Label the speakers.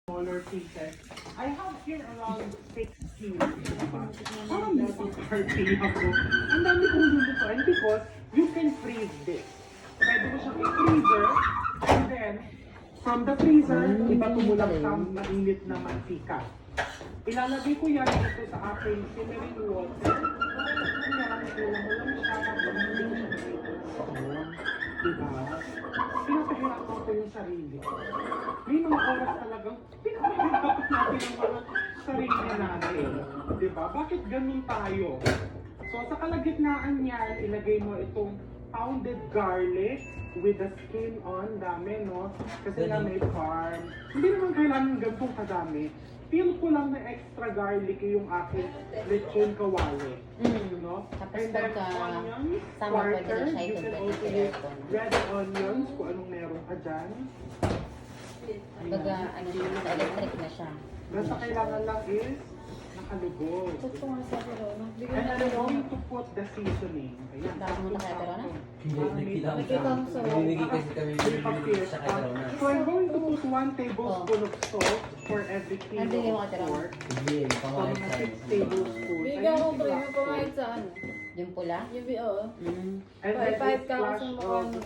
Speaker 1: smaller pieces. I have here around 16. Parang nasa-party ako. Ang dami kong lulutuin because you can freeze this. Pwede mo siyang i-freezer and then from the freezer, ibato mo lang sa mainit na mantika. Ilalagay ko yan dito sa aking simmering water. Kaya ilang mo lang siya habang hindi ko siya nag-iitos. Diba? Pinapahirapan ko yung sarili. May mga oras talagang pinapahirapan natin ang mga sarili natin. Diba? Bakit ganun tayo? So sa kalagitnaan niyan, ilagay mo itong pounded garlic with the skin on. Dami, no? Kasi nga may farm. Hindi naman kailangan gantong kadami. Feel ko lang na extra garlic yung aking lechon kawali. No?
Speaker 2: Tapos
Speaker 1: And then
Speaker 2: pagka
Speaker 1: onions,
Speaker 2: summer, pwede
Speaker 1: quarter,
Speaker 2: na siya
Speaker 1: you can
Speaker 2: itong
Speaker 1: also use red onions kung anong meron ka dyan.
Speaker 2: Baga, ano siya, sa electric na siya.
Speaker 1: Basta kailangan lang is nakalugod.
Speaker 3: Ito nga sabi ko,
Speaker 1: And
Speaker 3: nagbigay na
Speaker 1: I'm
Speaker 3: ako.
Speaker 1: going to put the seasoning. Ayan,
Speaker 2: Dami mo na kaya, Verona?
Speaker 4: Hindi, nakita ko
Speaker 3: Nakita ko sa-
Speaker 4: Binibigay kasi kami binibigay sa Catarona.
Speaker 1: So I'm going to put 1 tablespoon of salt for every kilo
Speaker 2: Nabigay mo
Speaker 1: of
Speaker 2: ka, Verona?
Speaker 1: pork.
Speaker 4: Sige,
Speaker 1: So
Speaker 4: pangayat
Speaker 1: mga
Speaker 4: tayo.
Speaker 1: 6 tablespoons.
Speaker 3: Bigyan ko
Speaker 1: I
Speaker 3: pre,
Speaker 1: use
Speaker 3: yung pangayit sa ano.
Speaker 2: Yung pula?
Speaker 3: Yung oo.
Speaker 1: And then
Speaker 3: Pahit
Speaker 1: this
Speaker 3: ka
Speaker 1: splash
Speaker 3: sa
Speaker 1: of
Speaker 3: mukha mo.